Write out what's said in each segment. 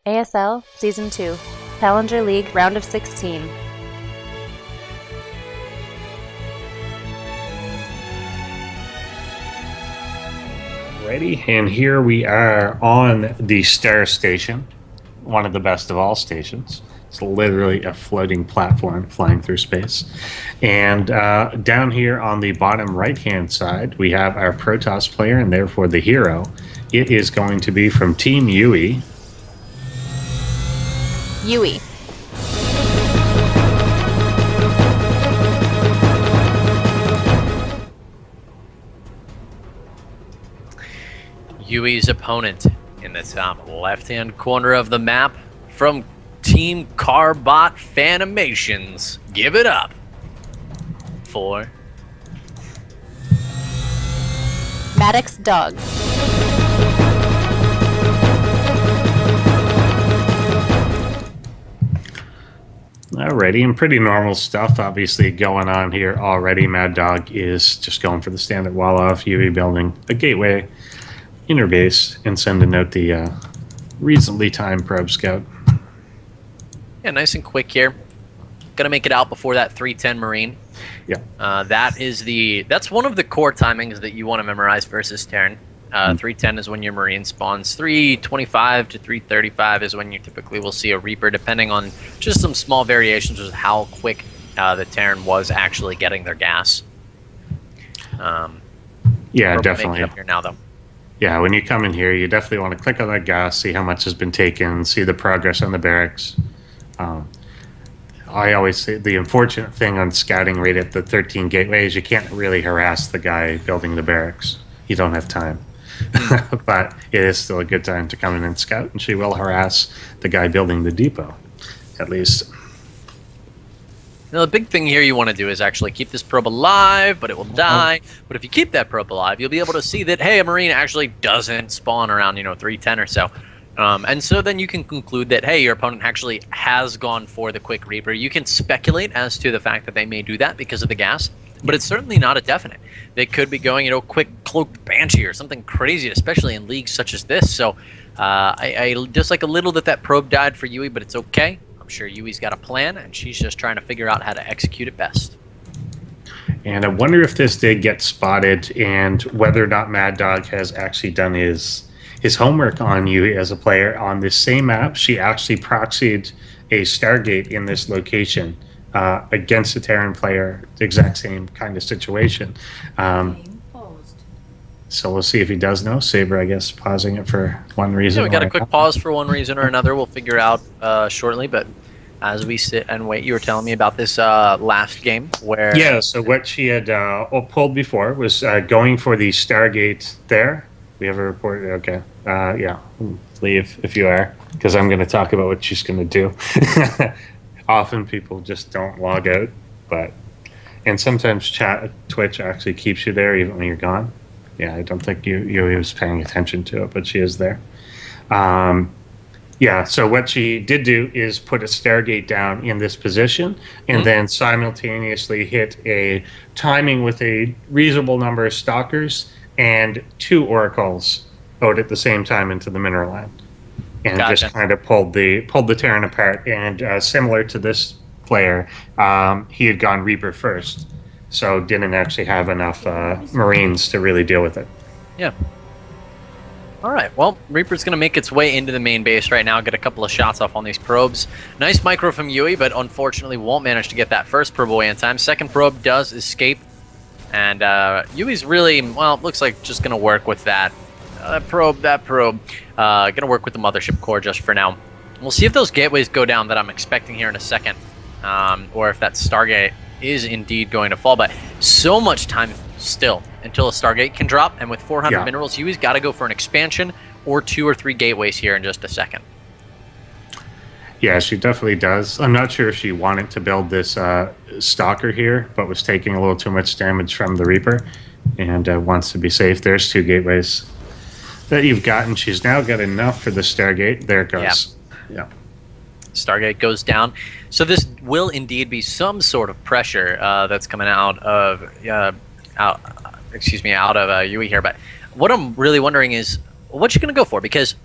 ASL Season 2, Challenger League Round of 16. Ready, and here we are on the Star Station, one of the best of all stations. It's literally a floating platform flying through space. And down here on the bottom right-hand side, we have our Protoss player, and therefore the hero. It is going to be from Team Yuuie. Yuuie. Yuuie's opponent in the top left-hand corner of the map from Team Carbot Fanimations. Give it up for MaddxDogg. Alrighty, and pretty normal stuff obviously going on here already. MaddxDogg is just going for the standard wall off. Yuuie building a gateway inner base and sending out the recently timed probe scout. Yeah, nice and quick here. Gonna make it out before that 310 Marine. Yeah. That's one of the core timings that you want to memorize versus Terran. 310 is when your Marine spawns. 325 to 335 is when you typically will see a Reaper, depending on just some small variations with how quick the Terran was actually getting their gas. Yeah, we're definitely. Up here now, though. Yeah, when you come in here, you definitely want to click on that gas, see how much has been taken, see the progress on the barracks. I always say the unfortunate thing on scouting right at the 13 gateway is you can't really harass the guy building the barracks. You don't have time. But it is still a good time to come in and scout, and she will harass the guy building the depot, at least. Now, the big thing here you want to do is actually keep this probe alive, but it will die. But if you keep that probe alive, you'll be able to see that, hey, a Marine actually doesn't spawn around, 310 or so. And so then you can conclude that, hey, your opponent actually has gone for the quick Reaper. You can speculate as to the fact that they may do that because of the gas, but it's certainly not a definite. They could be going, quick cloaked Banshee or something crazy, especially in leagues such as this. So I dislike a little that probe died for Yuuie, but it's okay. I'm sure Yuuie's got a plan, and she's just trying to figure out how to execute it best. And I wonder if this did get spotted and whether or not MaddxDogg has actually done his homework on Yuuie as a player. On this same map, she actually proxied a Stargate in this location against a Terran player, the exact same kind of situation. So we'll see if he does know. Saber, I guess, pausing it for one reason. Yeah, we got a quick pause for one reason or another. We'll figure out shortly, but as we sit and wait, you were telling me about this last game where... Yeah, so what she had pulled before was going for the Stargate there. We have a report. Okay. Yeah, leave if you are, because I'm going to talk about what she's going to do. Often people just don't log out, and sometimes Twitch actually keeps you there even when you're gone. Yeah, I don't think you was paying attention to it, but she is there. Yeah, so what she did do is put a Stargate down in this position and then simultaneously hit a timing with a reasonable number of stalkers and 2 oracles out at the same time into the mineral line. And Gotcha. Just kind of pulled the Terran apart. And similar to this player, he had gone Reaper first, so didn't actually have enough Marines to really deal with it. Yeah. All right, well, Reaper's going to make its way into the main base right now, get a couple of shots off on these probes. Nice micro from Yuuie, but unfortunately won't manage to get that first probe away in time. Second probe does escape, and Yuuie's really, well, looks like just going to work with that probe. Going to work with the mothership core just for now. We'll see if those gateways go down that I'm expecting here in a second, or if that Stargate is indeed going to fall, but so much time still until a Stargate can drop, and with 400 minerals, Yuuie's got to go for an expansion or 2 or 3 gateways here in just a second. Yeah, she definitely does. I'm not sure if she wanted to build this Stalker here, but was taking a little too much damage from the Reaper and wants to be safe. There's 2 gateways that you've gotten. She's now got enough for the Stargate. There it goes. Yeah. Stargate goes down. So this will indeed be some sort of pressure that's coming out of Yuuie here. But what I'm really wondering is what you're going to go for, because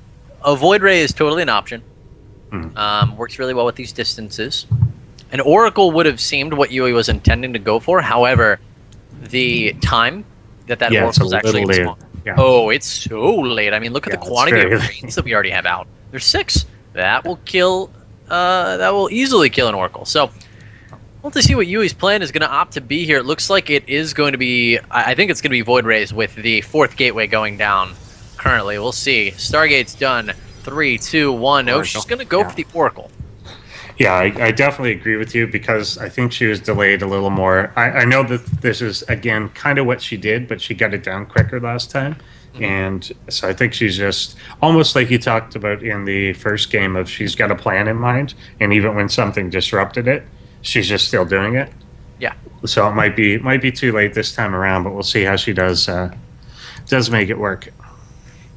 a Void Ray is totally an option. Works really well with these distances. An Oracle would have seemed what Yuuie was intending to go for. However, the time that Oracle's actually late. Yeah. Oh, it's so late. I mean, look at the quantity of late. greens that we already have out. There's 6. That will kill. That will easily kill an Oracle. So, we'll have to see what Yuuie's plan is going to opt to be here. It looks like it is going to be. I think it's going to be Void Rays with the 4th gateway going down. Currently, we'll see. Stargate's done. 3, 2, 1. Oh, she's going to go for the Oracle. Yeah, I definitely agree with you because I think she was delayed a little more. I know that this is, again, kind of what she did, but she got it down quicker last time. And so I think she's just almost like you talked about in the first game of she's got a plan in mind. And even when something disrupted it, she's just still doing it. Yeah. So it might be too late this time around, but we'll see how she does make it work.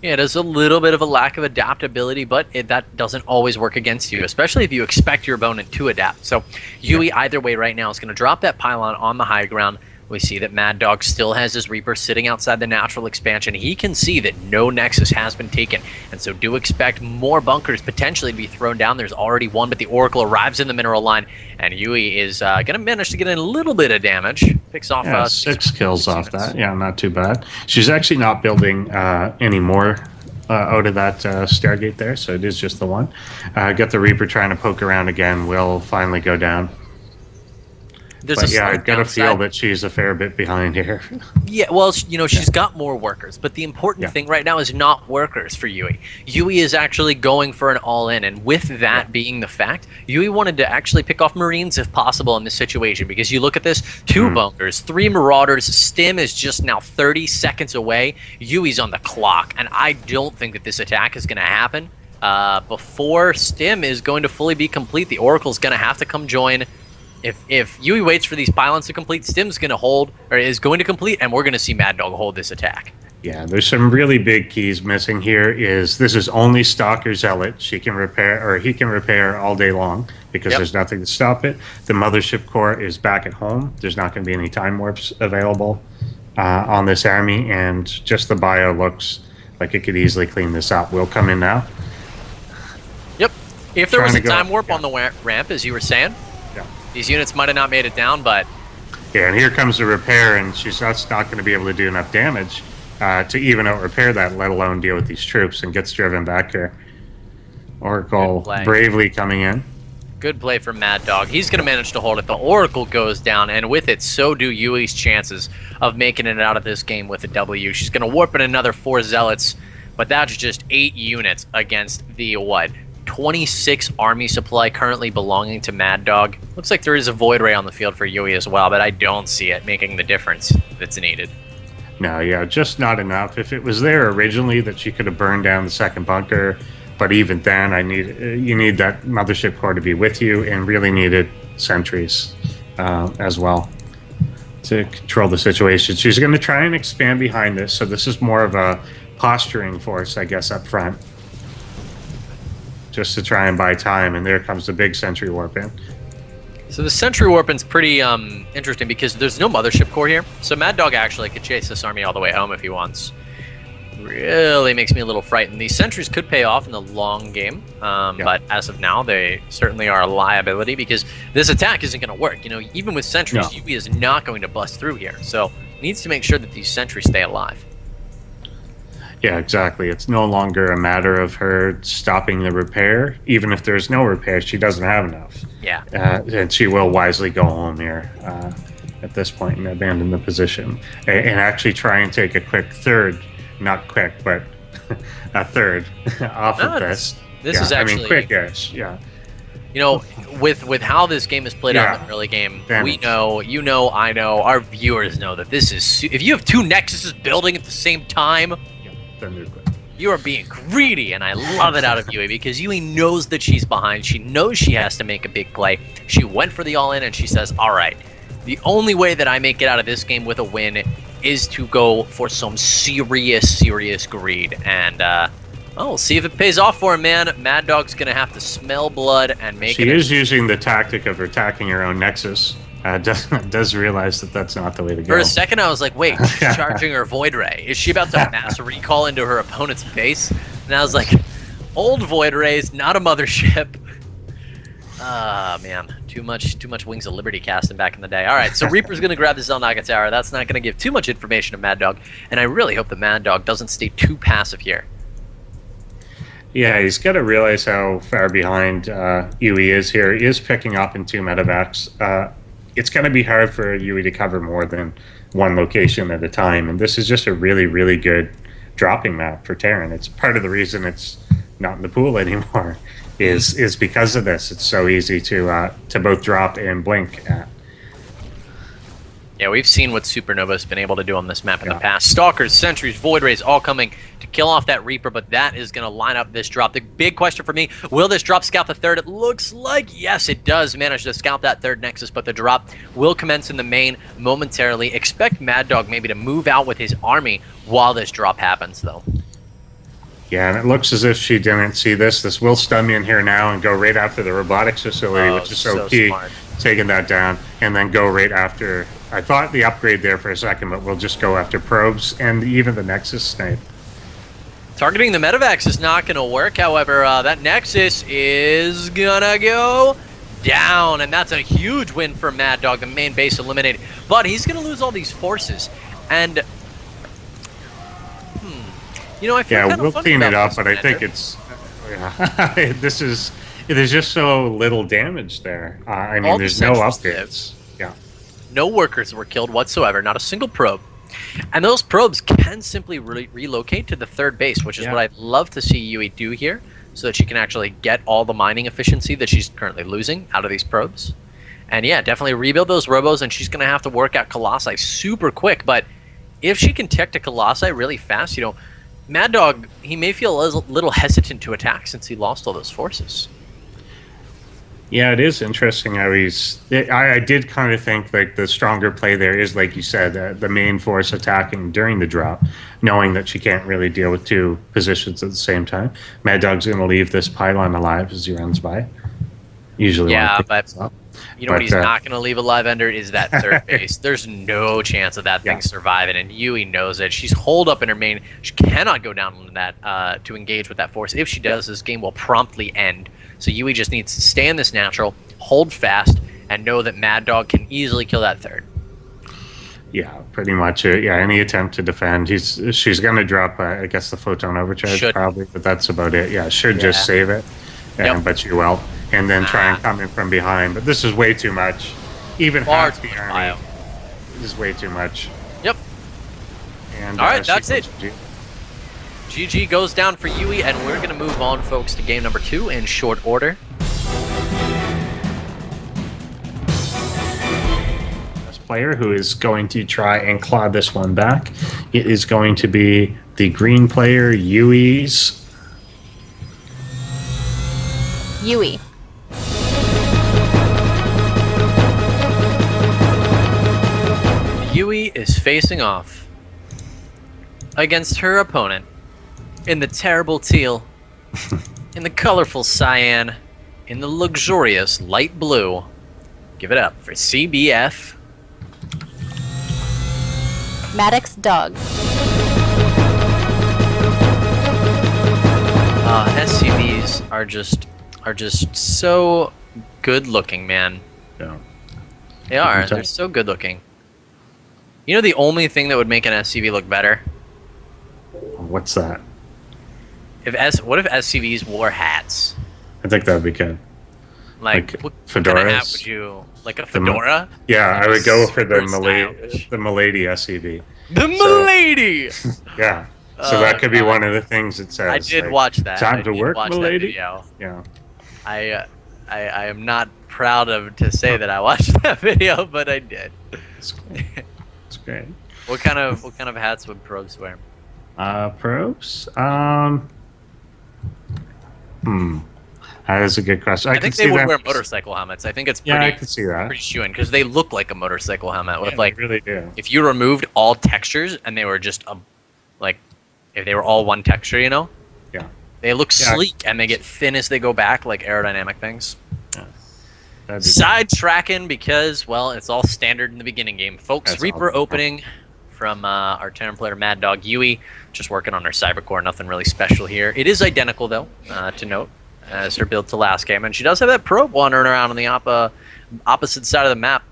Yeah, there's a little bit of a lack of adaptability, but that doesn't always work against you, especially if you expect your opponent to adapt. So Yuuie, either way right now, is going to drop that pylon on the high ground. We see that MaddxDogg still has his Reaper sitting outside the natural expansion. He can see that no Nexus has been taken, and so do expect more bunkers potentially to be thrown down. There's already one, but the Oracle arrives in the mineral line, and Yuuie is going to manage to get in a little bit of damage. Picks off 6 kills off that. Yeah, not too bad. She's actually not building any more out of that Stargate there, so it is just the one. Got the Reaper trying to poke around again. Will finally go down. I got to feel that she's a fair bit behind here. Yeah, well, she's got more workers, but the important thing right now is not workers for Yuuie. Yuuie is actually going for an all-in, and with that being the fact, Yuuie wanted to actually pick off Marines if possible in this situation, because you look at this, 2 bunkers, 3 Marauders, Stim is just now 30 seconds away, Yuuie's on the clock, and I don't think that this attack is going to happen before Stim is going to fully be complete. The Oracle's going to have to come join. If Yuuie waits for these pylons to complete, Stim's going to hold, or is going to complete, and we're going to see MaddxDogg hold this attack. Yeah, there's some really big keys missing here. This is only Stalker Zealot. She can repair, or he can repair all day long because there's nothing to stop it. The Mothership Core is back at home. There's not going to be any time warps available on this army, and just the bio looks like it could easily clean this up. We'll come in now. Yep. If there was a time warp on the ramp, as you were saying, these units might have not made it down, but... Yeah, and here comes the repair, and she's just not going to be able to do enough damage to even out-repair that, let alone deal with these troops, and gets driven back here. Oracle bravely coming in. Good play from MaddxDogg. He's going to manage to hold it. The Oracle goes down, and with it, so do Yuuie's chances of making it out of this game with a W. She's going to warp in another 4 Zealots, but that's just 8 units against the, 26 army supply currently belonging to MaddxDogg. Looks like there is a Void Ray on the field for Yuuie as well, but I don't see it making the difference that's needed. No, yeah, just not enough. If it was there originally that she could have burned down the second bunker, but even then, you need that Mothership Core to be with you, and really needed sentries as well to control the situation. She's going to try and expand behind this, so this is more of a posturing force, I guess, up front, just to try and buy time, and there comes the big Sentry Warp in. So the Sentry Warping's pretty interesting because there's no Mothership Core here, so MaddxDogg actually could chase this army all the way home if he wants. Really makes me a little frightened. These sentries could pay off in the long game, but as of now, they certainly are a liability because this attack isn't going to work. Even with sentries, Yuuie is not going to bust through here, so needs to make sure that these sentries stay alive. Yeah, exactly. It's no longer a matter of her stopping the repair. Even if there's no repair, she doesn't have enough. Yeah. And she will wisely go home here at this point and abandon the position. And actually try and take a quick third, not quick, but a third off of this. This is actually... quick-ish, yeah. With how this game is played out in the early game, we know, I know, our viewers know that this is... If you have 2 Nexuses building at the same time... You are being greedy, and I love it out of Yuuie because Yuuie knows that she's behind. She knows she has to make a big play. She went for the all-in, and she says, all right, the only way that I make it out of this game with a win is to go for some serious greed. And, we'll see if it pays off for him, man. MaddxDogg's going to have to smell blood and make it... She is using the tactic of attacking her own Nexus. Does realize that that's not the way to go. For a second, I was like, wait, she's charging her Void Ray. Is she about to mass recall into her opponent's base? And I was like, old Void Rays, not a Mothership. Ah, man. Too much Wings of Liberty casting back in the day. All right, so Reaper's going to grab the Xel'Naga Tower. That's not going to give too much information to MaddxDogg, and I really hope that MaddxDogg doesn't stay too passive here. Yeah, he's got to realize how far behind Yuuie is here. He is picking up in 2 medevacs. It's going to be hard for Yuuie to cover more than one location at a time, and this is just a really, really good dropping map for Terran. It's part of the reason it's not in the pool anymore is because of this. It's so easy to both drop and blink at. Yeah, we've seen what Supernova's been able to do on this map in the past. Stalkers, Sentries, Void Rays all coming to kill off that Reaper, but that is going to line up this drop. The big question for me, will this drop scout the third? It looks like, yes, it does manage to scout that third Nexus, but the drop will commence in the main momentarily. Expect MaddxDogg maybe to move out with his army while this drop happens, though. Yeah, and it looks as if she didn't see this. This will stun me in here now and go right after the robotics facility, which is so key. Smart. Taking that down, and then go right after. I thought the upgrade there for a second, but we'll just go after probes and even the Nexus snipe. Targeting the medevacs is not going to work. However, that Nexus is going to go down, and that's a huge win for MaddxDogg. The main base eliminated, but he's going to lose all these forces. And you know, I feel kind of we'll clean it up, but Commander. I think it's there's just so little damage there. I mean, there's no upgrades. Yeah. No workers were killed whatsoever, not a single probe. And those probes can simply relocate to the third base, which is what I'd love to see Yuuie do here, so that she can actually get all the mining efficiency that she's currently losing out of these probes. And yeah, definitely rebuild those robos, and she's going to have to work out Colossi super quick. But if she can tech to Colossi really fast, you know, MaddxDogg, he may feel a little hesitant to attack since he lost all those forces. Yeah, it is interesting how I did kind of think like the stronger play there is, like you said, the main force attacking during the drop, knowing that she can't really deal with 2 positions at the same time. MaddxDogg's going to leave this pylon alive as he runs by. Usually, but you know what he's not going to leave alive, Ender, is that third base. There's no chance of that thing surviving, and Yuuie knows it. She's holed up in her main. She cannot go down on that to engage with that force. If she does, this game will promptly end. So Yuuie just needs to stay in this natural, hold fast, and know that MaddxDogg can easily kill that third. Yeah, pretty much. Any attempt to defend, she's going to drop, I guess, the photon overcharge probably, but that's about it. Yeah, should just save it, but she will. And then try and come in from behind. But this is way too much. Even half the army is way too much. Yep. And, all right, that's it. GG goes down for Yuuie, and we're going to move on, folks, to game number 2 in short order. This player who is going to try and claw this one back, it is going to be the green player, Yuuie's. Yuuie. Yuuie is facing off against her opponent in the terrible teal, in the colorful cyan, in the luxurious light blue. Give it up for CBF. MaddxDogg. SCVs are just so good looking, man. Yeah. They are. They're so good looking. You know the only thing that would make an SCV look better? What's that? What if SCVs wore hats? I think that would be good. Like what fedoras? kind of hat would you like? A fedora? I would go for the Milady SCV. The Milady. Yeah. So that could be one of the things it says. I did watch that. Time to work, Milady. Yeah. I am not proud to say that I watched that video, but I did. It's great. What kind of hats would probes wear? Probes? That is a good question. I think they would wear motorcycle helmets. I think it's pretty. I can see that. Pretty shooing because they look like a motorcycle helmet with they really do. If you removed all textures and they were just if they were all one texture, you know. Yeah. They look sleek and they get thin as they go back, like aerodynamic things. Yeah. Sidetracking because, well, it's all standard in the beginning game. Folks, Reaper opening from our Terran player MaddxDogg. Yuuie just working on her Cybercore. Nothing really special here. It is identical, though, to note. as her build to last game. And she does have that probe wandering around on the opposite side of the map.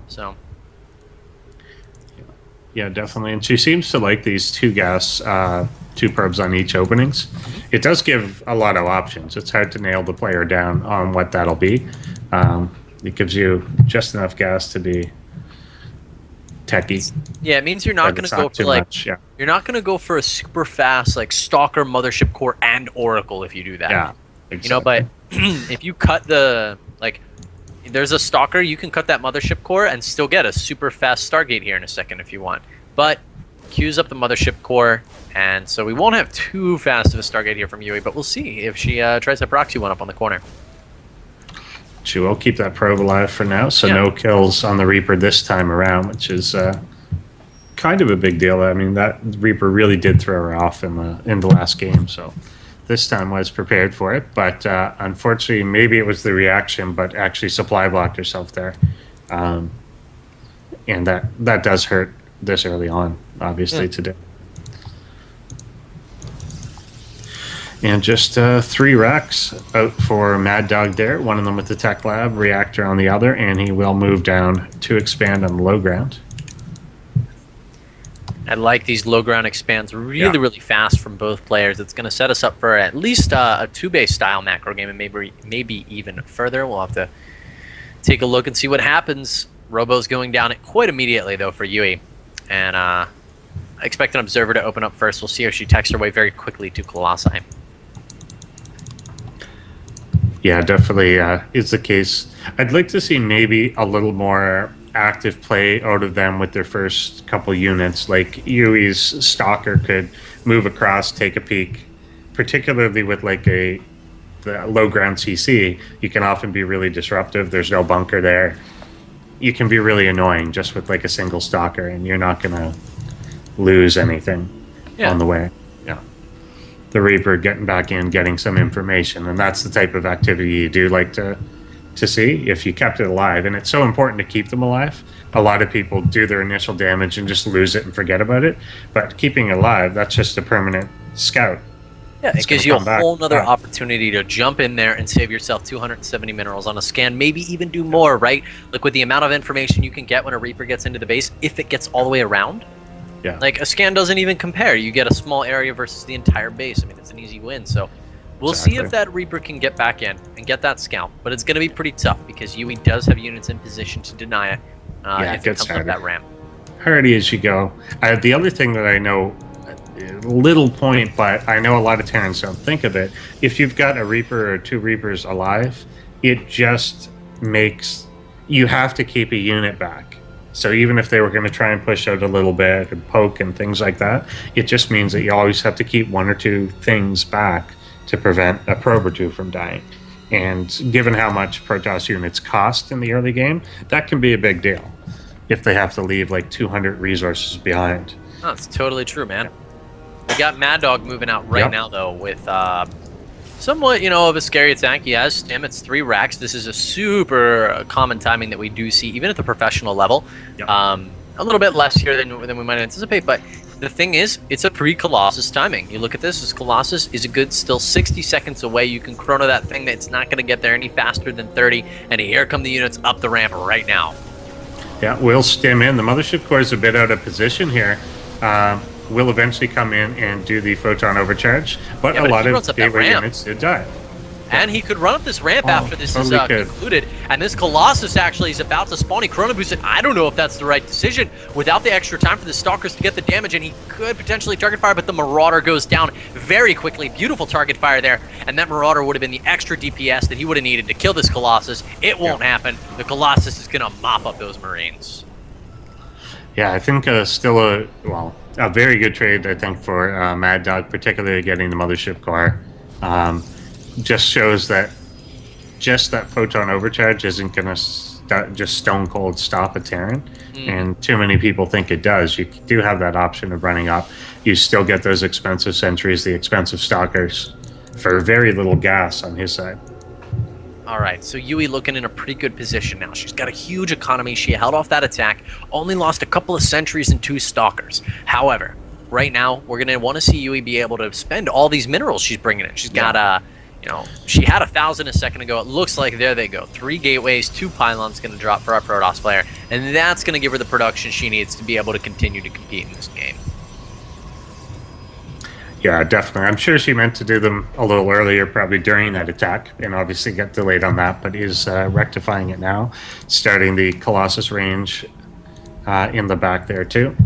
So... Yeah, definitely. And she seems to like these two probes on each openings. It does give a lot of options. It's hard to nail the player down on what that'll be. It gives you just enough gas to be techie. Yeah, it means you're not going to go for you're not going to go for a super fast like Stalker, Mothership Core, and Oracle if you do that. Yeah, exactly. You know, but if you cut the there's a Stalker, you can cut that Mothership Core and still get a super fast Stargate here in a second if you want. But queues up the Mothership Core, and so we won't have too fast of a Stargate here from Yuuie, but we'll see if she tries to proxy one up on the corner. She will keep that probe alive for now, so no kills on the Reaper this time around, which is kind of a big deal. I mean, that Reaper really did throw her off in the last game, so... This time was prepared for it, but unfortunately, maybe it was the reaction, but actually supply blocked herself there. And that does hurt this early on, obviously, today. And just 3 racks out for MaddxDogg there, one of them with the Tech Lab, Reactor on the other, and he will move down to expand on the low ground. I like these low ground expands really fast from both players. It's going to set us up for at least a 2-base style macro game, and maybe even further. We'll have to take a look and see what happens. Robo's going down quite immediately, though, for Yuuie. And I expect an Observer to open up first. We'll see if she techs her way very quickly to Colossi. Yeah, definitely is the case. I'd like to see maybe a little more active play out of them with their first couple units. Like Yuuie's Stalker could move across, take a peek, particularly with like the low ground CC. You can often be really disruptive. There's no bunker there. You can be really annoying just with like a single Stalker, and you're not gonna lose anything on the way. The Reaper getting back in, getting some information, and that's the type of activity you do like to see if you kept it alive. And it's so important to keep them alive. A lot of people do their initial damage and just lose it and forget about it, but keeping it alive, that's just a permanent scout. Yeah, it gives you a whole nother opportunity to jump in there and save yourself 270 minerals on a scan, maybe even do more, right? Like with the amount of information you can get when a Reaper gets into the base, if it gets all the way around. Yeah. Like a scan doesn't even compare. You get a small area versus the entire base. I mean, it's an easy win. So we'll see if that Reaper can get back in and get that scout. But it's going to be pretty tough because Yuuie does have units in position to deny it if it comes up that ramp. Hardy as you go. The other thing that I know, little point, but I know a lot of Terrans don't think of it. If you've got a Reaper or 2 Reapers alive, it just makes you have to keep a unit back. So even if they were going to try and push out a little bit and poke and things like that, it just means that you always have to keep 1 or 2 things back to prevent a probe or 2 from dying. And given how much Protoss units cost in the early game, that can be a big deal if they have to leave like 200 resources behind. Oh, that's totally true, man. We got MaddxDogg moving out right now, though, with somewhat, of a scary attack. He has Stim. It's 3 racks. This is a super common timing that we do see, even at the professional level. A little bit less here than we might anticipate, but the thing is, it's a pre-Colossus timing. You look at this Colossus is a good still 60 seconds away. You can chrono that thing that's not going to get there any faster than 30, and here come the units up the ramp right now. Yeah, we'll Stim in. The Mothership Core is a bit out of position here. Will eventually come in and do the photon overcharge, but a lot of gateway units did die. And he could run up this ramp after this is concluded. And this Colossus actually is about to spawn. He chrono boosted. I don't know if that's the right decision without the extra time for the Stalkers to get the damage, and he could potentially target fire, but the Marauder goes down very quickly. Beautiful target fire there, and that Marauder would have been the extra DPS that he would have needed to kill this Colossus. It won't happen. The Colossus is going to mop up those Marines. Yeah, I think still a very good trade, I think, for MaddxDogg, particularly getting the Mothership Core. Just shows that just that photon overcharge isn't going to just stone cold stop a Terran. And too many people think it does. You do have that option of running up. You still get those expensive sentries, the expensive Stalkers, for very little gas on his side. All right, so Yuuie looking in a pretty good position now. She's got a huge economy. She held off that attack, only lost a couple of sentries and 2 Stalkers. However, right now, we're going to want to see Yuuie be able to spend all these minerals she's bringing in. She's got You know, she had 1,000 a second ago. It looks like there they go. 3 gateways, 2 pylons going to drop for our Protoss player, and that's going to give her the production she needs to be able to continue to compete in this game. Yeah, definitely. I'm sure she meant to do them a little earlier, probably during that attack, and obviously got delayed on that, but is rectifying it now, starting the Colossus range in the back there too.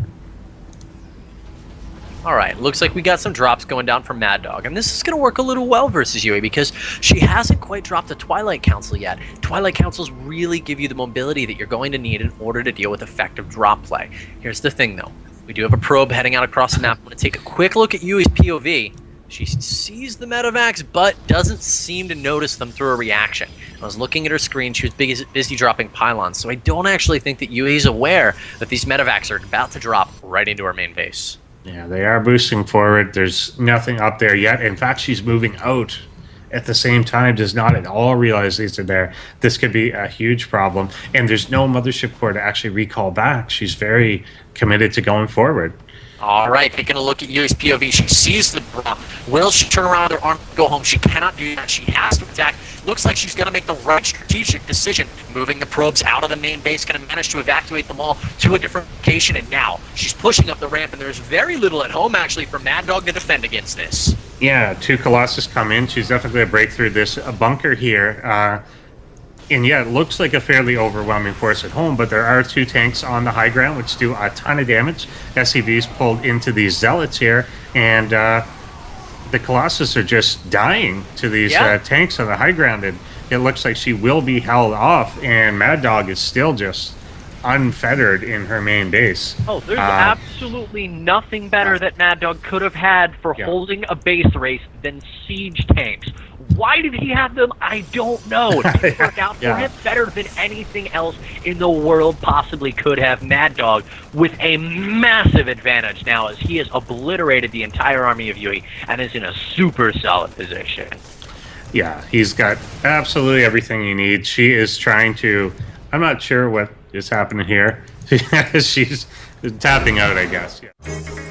Alright, looks like we got some drops going down from MaddxDogg, and this is going to work a little well versus Yuuie because she hasn't quite dropped a Twilight Council yet. Twilight Councils really give you the mobility that you're going to need in order to deal with effective drop play. Here's the thing though, we do have a probe heading out across the map. I'm going to take a quick look at Yuuie's POV. She sees the medevacs, but doesn't seem to notice them through a reaction. I was looking at her screen, she was busy dropping pylons, so I don't actually think that Yuuie is aware that these medevacs are about to drop right into our main base. Yeah, they are boosting forward. There's nothing up there yet. In fact, she's moving out at the same time, does not at all realize these are there. This could be a huge problem. And there's no mothership core to actually recall back. She's very committed to going forward. All right, taking a look at Yuuie's POV. She sees the drop. Will she turn around with her arm and go home? She cannot do that. She has to attack. Looks like she's going to make the right strategic decision. Moving the probes out of the main base, going to manage to evacuate them all to a different location. And now she's pushing up the ramp, and there's very little at home, actually, for MaddxDogg to defend against this. Yeah, 2 Colossus come in. She's definitely going to break through this bunker here. And yeah, it looks like a fairly overwhelming force at home, but there are 2 tanks on the high ground, which do a ton of damage. SCVs pulled into these zealots here, and the Colossus are just dying to these tanks on the high ground. And it looks like she will be held off, and MaddxDogg is still just unfettered in her main base. Oh, there's absolutely nothing better that MaddxDogg could have had for holding a base race than siege tanks. Why did he have them? I don't know. It didn't work out for him better than anything else in the world possibly could have. MaddxDogg with a massive advantage now as he has obliterated the entire army of Yuuie and is in a super solid position. Yeah, he's got absolutely everything he needs. She is trying to... I'm not sure what is happening here. She's tapping out, I guess. Yeah.